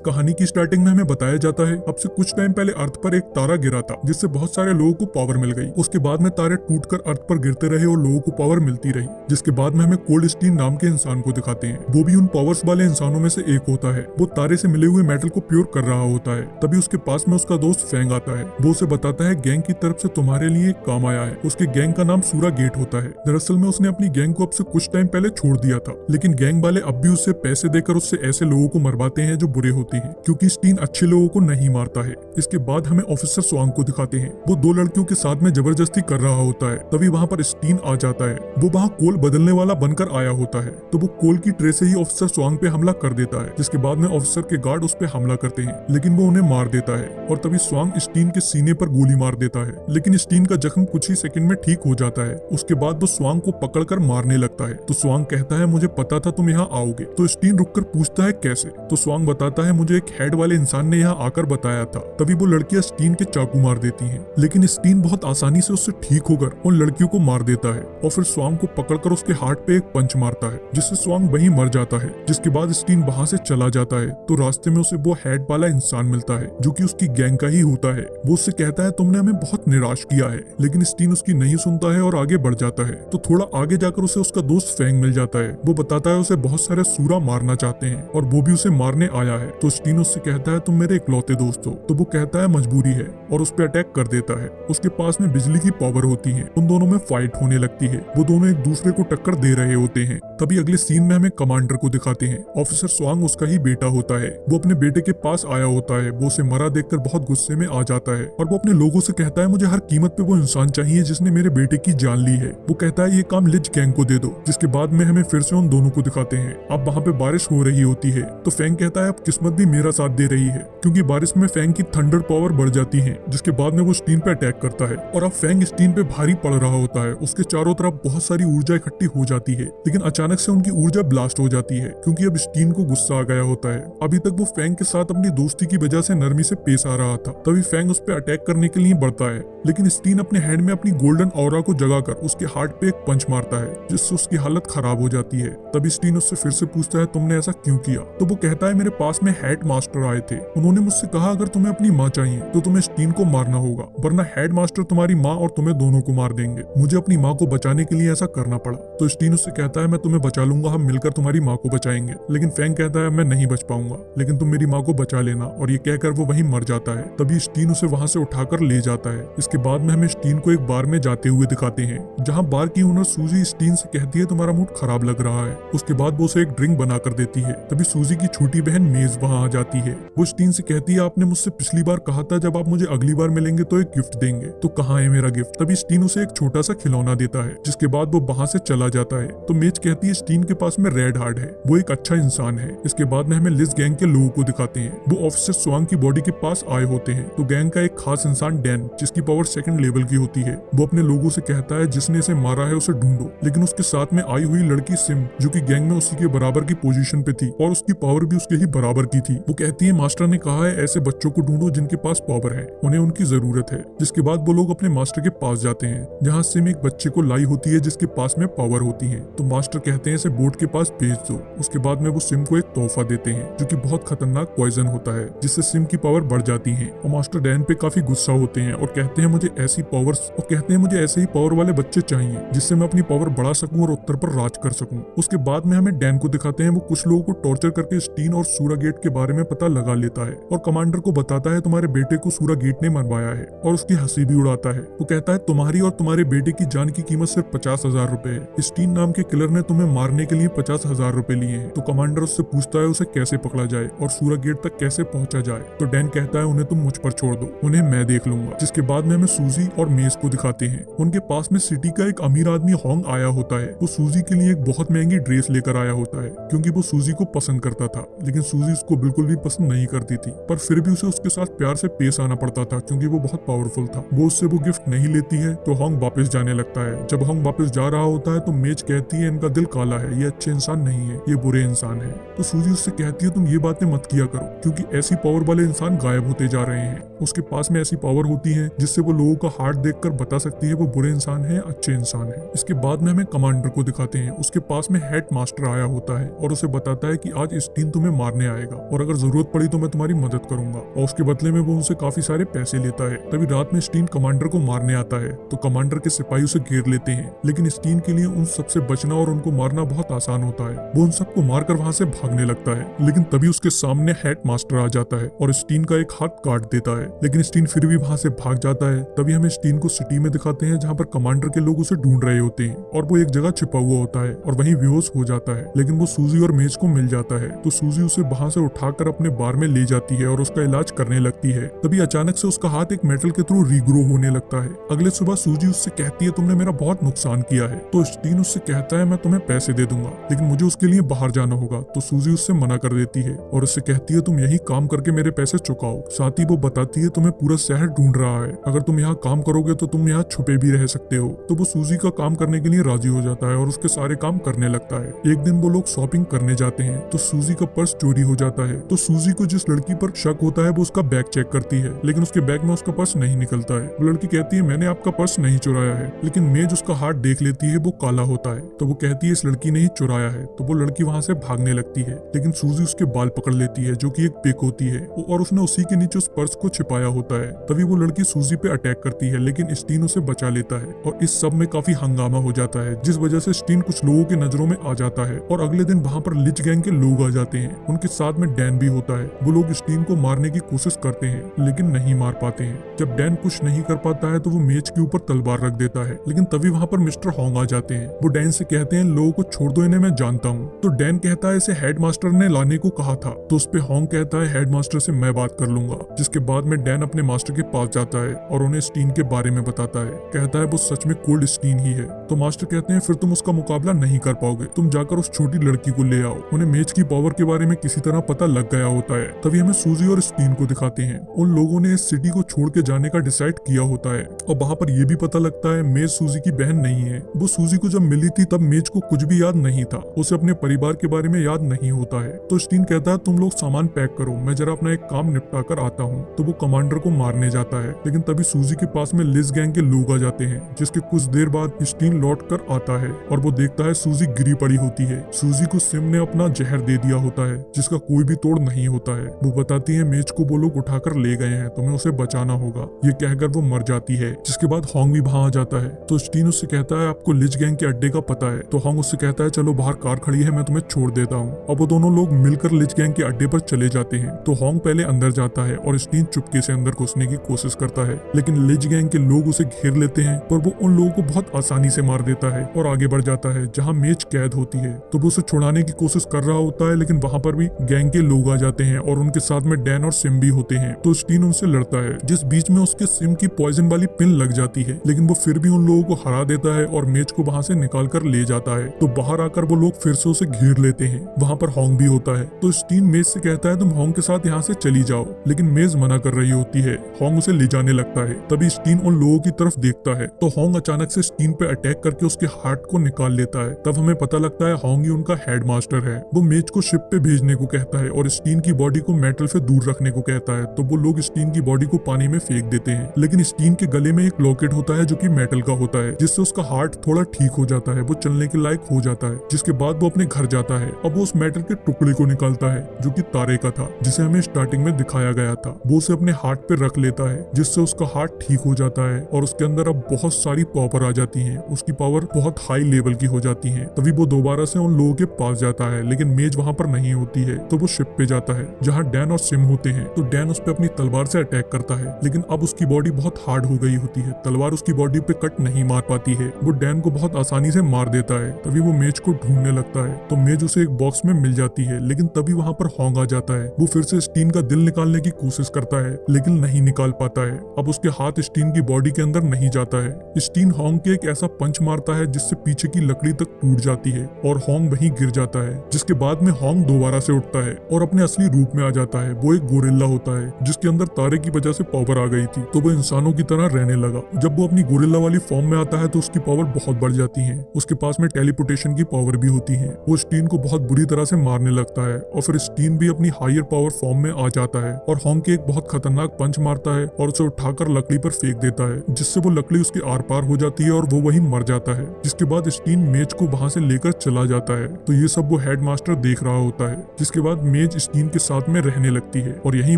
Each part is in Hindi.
कहानी की स्टार्टिंग में हमें बताया जाता है अब से कुछ टाइम पहले अर्थ पर एक तारा गिरा था जिससे बहुत सारे लोगों को पावर मिल गई। उसके बाद में तारे टूटकर अर्थ पर गिरते रहे और लोगों को पावर मिलती रही, जिसके बाद में हमें कोल्ड स्टीन नाम के इंसान को दिखाते हैं। वो भी उन पावर्स वाले इंसानों में से एक होता है। वो तारे से मिले हुए मेटल को प्योर कर रहा होता है। तभी उसके पास में उसका दोस्त फैंग आता है। वो उसे बताता है गैंग की तरफ से तुम्हारे लिए एक काम आया है। उसके गैंग का नाम सूरा गेट होता है। दरअसल में उसने अपनी गैंग को अब से कुछ टाइम पहले छोड़ दिया था, लेकिन गैंग वाले अब भी उससे पैसे देकर उससे ऐसे लोगों को मरवाते हैं जो बुरे होते हैं, क्योंकि स्टीन अच्छे लोगों को नहीं मारता है। इसके बाद हमें ऑफिसर स्वांग को दिखाते हैं। वो दो लड़कियों के साथ में जबरदस्ती कर रहा होता है। तभी वहाँ पर स्टीन आ जाता है। वो वहाँ कोल बदलने वाला बनकर आया होता है, तो वो कोल की ट्रे से ही ऑफिसर स्वांग पे हमला कर देता है, जिसके बाद में ऑफिसर के गार्ड उस पे हमला करते हैं, लेकिन वो उन्हें मार देता है। और तभी स्वांग स्टीन के सीने पर गोली मार देता है, लेकिन स्टीन का जख्म कुछ ही सेकंड में ठीक हो जाता है। उसके बाद वो स्वांग को पकड़कर मारने लगता है, तो स्वांग कहता है मुझे पता था तुम यहाँ आओगे। तो स्टीन रुककर पूछता है कैसे, तो स्वांग बताता है मुझे एक हेड वाले इंसान ने यहाँ आकर बताया था। तभी वो लड़कियां स्टीन के चाकू मार देती हैं, लेकिन स्टीन बहुत आसानी से उससे ठीक होकर उन लड़कियों को मार देता है और फिर स्वांग को पकड़कर उसके हार्ट पे एक पंच मारता है, जिससे स्वांग वहीं मर जाता है। जिसके बाद स्टीन वहां से चला जाता है, तो रास्ते में उसे वो हेड वाला इंसान मिलता है जो कि उसकी गैंग का ही होता है। वो उससे कहता है तुमने हमें बहुत निराश किया है, लेकिन स्टीन उसकी नहीं सुनता है और आगे बढ़ जाता है। तो थोड़ा आगे जाकर उसे उसका दोस्त फैंग मिल जाता है। वो बताता है उसे बहुत सारे सूरा मारना चाहते हैं और वो भी उसे मारने आया है। तो स्टीन उससे कहता है तुम मेरे इकलौते दोस्त हो। तो वो कहता है मजबूरी है और उस पर अटैक कर देता है। उसके पास में बिजली की पावर होती है। उन दोनों में फाइट होने लगती है। वो दोनों एक दूसरे को टक्कर दे रहे होते हैं। तभी अगले सीन में हमें कमांडर को दिखाते हैं। ऑफिसर स्वांग उसका ही बेटा होता है। वो अपने बेटे के पास आया होता है। वो उसे मरा देखकर बहुत गुस्से में आ जाता है और वो अपने लोगों से कहता है मुझे हर कीमत पे वो इंसान चाहिए जिसने मेरे बेटे की जान ली है। वो कहता है ये काम लिज गैंग को दे दो। जिसके बाद में हमें फिर से उन दोनों को दिखाते हैं। अब वहाँ पे बारिश हो रही होती है, तो फैंग कहता है अब किस्मत भी मेरा साथ दे रही है, क्योंकि बारिश में फैंग की थंडर पावर बढ़ जाती है। जिसके बाद में वो स्टीन पे अटैक करता है और अब फैंग स्टीन पे भारी पड़ रहा होता है। उसके चारों तरफ बहुत सारी ऊर्जा इकट्ठी हो जाती है, लेकिन अचानक से उनकी ऊर्जा ब्लास्ट हो जाती है, क्योंकि अब स्टीन को गुस्सा आ गया होता है। अभी तक वो फैंग के साथ अपनी दोस्ती की वजह से नरमी से पेश आ रहा था। तभी फैंग उस पे अटैक करने के लिए बढ़ता है, लेकिन स्टीन अपने हैंड में अपनी गोल्डन ऑरा को जगाकर उसके हार्ट पे एक पंच मारता है, जिससे उसकी हालत खराब हो जाती है। तभी स्टीन उससे फिर से पूछता है तुमने ऐसा क्यों किया। तो वो कहता है मेरे पास में हेड मास्टर आए थे। उन्होंने मुझसे कहा अगर तुम्हें अपनी माँ चाहिए तो तुम्हें स्टीन को मारना होगा, वरना हेड मास्टर तुम्हारी माँ और तुम्हें दोनों को मार देंगे। मुझे अपनी माँ को बचाने के लिए ऐसा करना पड़ा। तो स्टीन उससे कहता है मैं तुम्हें बचा लूंगा, हम मिलकर तुम्हारी माँ को बचाएंगे। लेकिन फैंग कहता है मैं नहीं बच पाऊंगा, लेकिन तुम मेरी माँ को बचा लेना। और ये कहकर वो वहीं मर जाता है। तभी स्टीन उसे वहां से उठाकर ले जाता है। इसके बाद में हमें स्टीन को एक बार में जाते हुए दिखाते हैं, जहाँ बार की ओनर सूजी स्टीन से कहती है तुम्हारा मूड खराब लग रहा है। उसके बाद वो उसे एक ड्रिंक बना कर देती है। तभी सूजी की छोटी बहन मेज वहाँ आ जाती है। वो स्टीन से कहती है आपने मुझसे पिछली बार कहा था जब आप मुझे अगली बार मिलेंगे तो एक गिफ्ट देंगे, तो कहाँ है मेरा गिफ्ट। तभी स्टीन उसे एक छोटा सा खिलौना देता है, जिसके बाद वो वहाँ से चला जाता है। तो मेज कहती है स्टीन के पास में रेड हार्ट है, वो एक अच्छा इंसान है। इसके बाद में हमें लिज गैंग के लोगों को दिखाते हैं। वो ऑफिसर स्वांग की बॉडी के पास आए होते हैं। तो गैंग का एक खास इंसान डैन, जिसकी पावर सेकंड लेवल की होती है, वो अपने लोगों से कहता है जिसने इसे मारा है उसे ढूंढो। लेकिन उसके साथ में आई हुई लड़की सिम, जो कि गैंग में उसी के बराबर की पोजीशन पे थी और उसकी पावर भी उसके ही बराबर की थी, वो कहती है मास्टर ने कहा है ऐसे बच्चों को ढूंढो जिनके पास पावर है, उन्हें उनकी जरूरत है। जिसके बाद वो लोग अपने मास्टर के पास जाते हैं, जहाँ सिम एक बच्चे को लाई होती है जिसके पास में पावर होती है। तो मास्टर कहते हैं इसे बोर्ड के पास भेज दो। उसके बाद में वो सिम को एक तोहफा देते हैं, जो कि बहुत खतरनाक पॉइजन होता है, जिससे सिम की पावर बढ़ जाती है। और मास्टर डैन पे काफी गुस्सा होते हैं और कहते हैं मुझे ऐसी पावर्स और कहते हैं मुझे ऐसे ही पावर वाले बच्चे चाहिए जिससे मैं अपनी पावर बढ़ा सकूं और उत्तर पर राज कर सकूं। उसके बाद में हमें डैन को दिखाते हैं। वो कुछ लोगों को टॉर्चर करके स्टीन और सूरा गेट के बारे में पता लगा लेता है और कमांडर को बताता है तुम्हारे बेटे को सूरा गेट ने मरवाया है, और उसकी हंसी भी उड़ाता है। वो कहता है तुम्हारी और तुम्हारे बेटे की जान की कीमत सिर्फ 50,000 रुपए है। स्टीन नाम के किलर ने तुम्हें मारने के लिए 50,000 रुपए लिए हैं। तो कमांडर उससे पूछता है उसे कैसे पकड़ा जाए और सूरा गेट तक कैसे पहुंचा जाए। तो डैन कहता है उन्हें तुम मुझ पर छोड़ दो, उन्हें मैं देख लूंगा। जिसके बाद में हमें सूजी और मेज को दिखाते हैं। उनके पास में सिटी का एक अमीर आदमी होंग आया होता है। वो सूजी के लिए एक बहुत महंगी ड्रेस लेकर आया होता है, क्योंकि वो सूजी को पसंद करता था, लेकिन सूजी उसको बिल्कुल भी पसंद नहीं करती थी। पर फिर भी उसे उसके साथ प्यार से पेश आना पड़ता था, क्योंकि वो बहुत पावरफुल था। वो उससे वो गिफ्ट नहीं लेती है, तो होंग वापस जाने लगता है। जब होंग वापस जा रहा होता है तो मेज कहती है इनका दिल काला है, ये अच्छे इंसान नहीं है, ये बुरे इंसान है। तो सूजी उससे कहती है तुम ये बातें मत किया करो, क्योंकि ऐसी पावर वाले इंसान गायब होते जा रहे हैं। उसके पास में ऐसी पावर होती है जिससे वो लोगों का हार्ट देखकर बता सकती है वो बुरे इंसान है या अच्छे इंसान है। इसके बाद में हमें कमांडर को दिखाते हैं। उसके पास में हेड मास्टर आया होता है और उसे बताता है कि आज स्टीन तुम्हें मारने आएगा और अगर जरूरत पड़ी तो मैं तुम्हारी मदद करूंगा। और उसके बदले में वो उनसे काफी सारे पैसे लेता है। तभी रात में स्टीन कमांडर को मारने आता है तो कमांडर के सिपाही उसे घेर लेते हैं, लेकिन स्टीन के लिए उन सबसे बचना और उनको मारना बहुत आसान होता है। वो उन सबको मारकर वहां से भागने लगता है, लेकिन तभी उसके सामने हेड मास्टर आ जाता है और स्टीन का एक हाथ काट देता है, लेकिन स्टीन फिर भी वहां से भाग जाता है। तभी हमें स्टीन को सिटी में दिखाते हैं जहाँ पर कमांडर के लोग उसे ढूंढ रहे होते हैं और वो एक जगह छिपा हुआ होता है और वहीं बेहोश हो जाता है। लेकिन वो सूजी और मेज को मिल जाता है तो सूजी उसे वहां से उठाकर अपने बार में ले जाती है और उसका इलाज करने लगती है। तभी अचानक से उसका हाथ एक मेटल के थ्रू रीग्रो होने लगता है। अगले सुबह सूजी उससे कहती है तुमने मेरा बहुत नुकसान किया है। तो स्टीन उससे कहता है मैं तुम्हें पैसे दे दूंगा, लेकिन मुझे उसके लिए बाहर जाना होगा। तो सूजी उससे मना कर देती है और उससे कहती है तुम यही काम करके मेरे पैसे चुकाओ। साथ ही वो बताती है तुम्हें पूरा शहर ढूंढ रहा है, अगर तुम यहाँ काम करोगे तो तुम यहाँ छुपे भी रह सकते हो। तो वो सूजी का काम करने के लिए राजी हो जाता है और उसके सारे काम करने लगता है। एक दिन वो लोग शॉपिंग करने जाते हैं तो सूजी का पर्स चोरी हो जाता है। तो सूजी को जिस लड़की पर शक होता है वो उसका बैग चेक करती है, लेकिन उसके बैग में उसका पर्स नहीं निकलता है। वो लड़की कहती है मैंने आपका पर्स नहीं चुराया है, लेकिन मेज उसका हाथ देख लेती है, वो काला होता है। तो वो कहती है इस लड़की ने ही चुराया है। तो वो लड़की वहां से भागने लगती है, लेकिन सूजी उसके बाल पकड़ लेती है जो कि एक पिक होती है और उसने उसी के नीचे उस पर्स को छिपाया होता है। तभी वो लड़की सूजी पे अटैक करती है, लेकिन स्टीन उसे बचा लेता है और इस सब में काफी हंगामा हो जाता है, जिस वजह से स्टीन कुछ लोगों की नजरों में आ जाता है। और अगले दिन वहाँ पर लिच गैंग के लोग आ जाते हैं, उनके साथ में डैन भी होता है। वो लोग स्टीन को मारने की कोशिश करते हैं लेकिन नहीं मार पाते हैं। जब डैन कुछ नहीं कर पाता है तो वो मेज के ऊपर तलवार रख देता है, लेकिन तभी वहाँ पर मिस्टर हॉन्ग आ जाते हैं। वो डैन से कहते हैं लोगों को छोड़ दो, इन्हें मैं जानता हूँ। तो डैन कहता है इसे हेडमास्टर ने लाने को कहा था। तो उस पे हॉन्ग कहता है हेडमास्टर से मैं बात कर लूंगा। जिसके बाद में डैन अपने मास्टर के पास जाता है और उन्हें स्टीन के बारे में बताता है। कहता है वो सच में कोल्ड स्टीन ही है। तो मास्टर कहते हैं फिर तुम उसका मुकाबला नहीं कर पाओगे, तुम जाकर उस छोटी लड़की को ले आओ। उन्हें मेज की पावर के बारे में किसी तरह पता लग गया होता है। तभी हमें सूजी और स्टीन को दिखाते हैं। उन लोगों ने इस सिटी को छोड़ के जाने का डिसाइड किया होता है और वहाँ पर यह भी पता लगता है मेज सूजी की बहन नहीं है। वो सूजी को जब मिली थी तब मेज को कुछ भी याद नहीं था, उसे अपने परिवार के बारे में याद नहीं होता है। तो स्टीन कहता है तुम लोग सामान पैक करो, मैं जरा अपना एक काम निपटा कर आता हूँ। तो वो कमांडर को मारने जाता है, लेकिन तभी सूजी के पास में लिज गैंग के लोग आ जाते हैं। जिसके कुछ देर बाद स्टीन लौट कर आता है और वो देखता है सूजी गिरी पड़ी होती है। सूजी को सिम ने अपना जहर दे दिया होता है जिसका कोई भी तोड़ नहीं होता है। वो बताती है मेज को वो लोग उठाकर ले गए हैं, तुम्हें उसे बचाना होगा। ये कहकर वो मर जाती है। जिसके बाद हॉन्ग भी वहां आ जाता है। तो स्टीन उससे कहता है आपको लिज गैंग के अड्डे का पता है। तो हॉन्ग उससे कहता है चलो बाहर कार खड़ी है, मैं तुम्हें छोड़ देता हूँ। अब वो दोनों लोग मिलकर लिज गैंग के अड्डे पर चले जाते हैं। तो हॉन्ग पहले अंदर जाता है और स्टीन चुपके से अंदर घुसने की कोशिश करता है, लेकिन लिज गैंग के लोग उसे घेर लेते हैं। पर वो उन लोगों को बहुत आसानी से मार देता है और आगे बढ़ जाता है जहाँ मेज कैद होती है। तो वो उसे छुड़ाने की कोशिश कर रहा होता है, लेकिन वहाँ पर भी गैंग के लोग आ जाते हैं और उनके साथ में डैन और सिम भी होते हैं। तो स्टीन उनसे लड़ता है, जिस बीच में उसके सिम की पॉइजन वाली पिन लग जाती है, लेकिन वो फिर भी उन लोगों को हरा देता है और मेज को वहाँ से निकाल कर ले जाता है। तो बाहर आकर वो लोग फिर से उसे घेर लेते हैं। वहाँ पर हॉन्ग भी होता है। तो स्टीन मेज से कहता है तुम हॉन्ग के साथ यहाँ से चली जाओ, लेकिन मेज मना कर रही होती है। हॉन्ग उसे ले जाने लगता है। तभी स्टीन उन लोगों की तरफ देखता है तो हॉन्ग अचानक से स्टीन पे अटैक करके उसके हार्ट को निकाल लेता है। तब हमें पता लगता है हॉन्ग ही उनका हेडमास्टर है। वो मेज को शिप पे भेजने को कहता है और स्टीन की बॉडी को मेटल से दूर रखने को कहता है। तो वो लोग स्टीन की बॉडी को पानी में फेंक देते हैं, लेकिन स्टीन के गले में एक लॉकेट होता है जो कि मेटल का होता है, जिससे उसका हार्ट थोड़ा ठीक हो जाता है, वो चलने के लायक हो जाता है। जिसके बाद वो अपने घर जाता है। अब वो उस मेटल के टुकड़े को निकालता है जो कि तारे का था, जिसे हमें स्टार्टिंग में दिखाया गया था। वो उसे अपने हार्ट पे रख लेता है, जिससे उसका हार्ट ठीक हो जाता है और उसके अंदर अब बहुत सारी पावर आ जाती है। उसकी पावर बहुत हाई लेवल की हो जाती है। तभी वो दोबारा से उन लोगों के पास जाता है, लेकिन मेज वहाँ पर नहीं होती है। तो वो शिप पे जाता है जहाँ डैन और सिम होते हैं। तो डैन उस पे अपनी तलवार से अटैक करता है, लेकिन अब उसकी बॉडी बहुत हार्ड हो गई होती है। तलवार उसकी बॉडी पे कट नहीं मार पाती है। वो डैन को बहुत आसानी से मार देता है। तभी वो मेज को ढूंढने लगता है तो मेज उसे एक बॉक्स में मिल जाती है, लेकिन तभी वहाँ पर हॉन्ग आ जाता है। वो फिर से स्टीन का दिल निकालने की कोशिश करता है, लेकिन नहीं निकाल पाता है। अब उसके हाथ स्टीन की बॉडी के अंदर नहीं जाता है। स्टीन हॉन्ग के एक ऐसा पंच मारता है जिससे पीछे की लकड़ी तक टूट जाती है और हॉन्ग वहीं गिर जाता है। जिसके बाद में हॉन्ग दोबारा से उठता है और अपने असली रूप में आ जाता है। वो एक गोरिल्ला होता है जिसके अंदर तारे की वजह से पावर आ गई थी, तो वो इंसानों की तरह रहने लगा। जब वो अपनी गोरिल्ला वाली फॉर्म में आता है तो उसकी पावर बहुत बढ़ जाती है। उसके पास में टेलीपोर्टेशन की पावर भी होती है। वो स्टीन को बहुत बुरी तरह से मारने लगता है और फिर स्टीन भी अपनी हायर पावर फॉर्म में आ जाता है और हॉन्ग के एक बहुत खतरनाक पंच मारता है और उसे उठाकर लकड़ी पर फेंक देता है, जिससे वो लकड़ी उसके आर पार हो जाती है और वो वहीं मर जाता है। जिसके बाद स्टीन मेज को वहां से लेकर चला जाता है। तो ये सब वो हेडमास्टर देख रहा होता है। जिसके बाद मेज टीनेज स्टीन के साथ में रहने लगती है और यही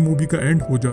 मूवी का एंड हो जाता है।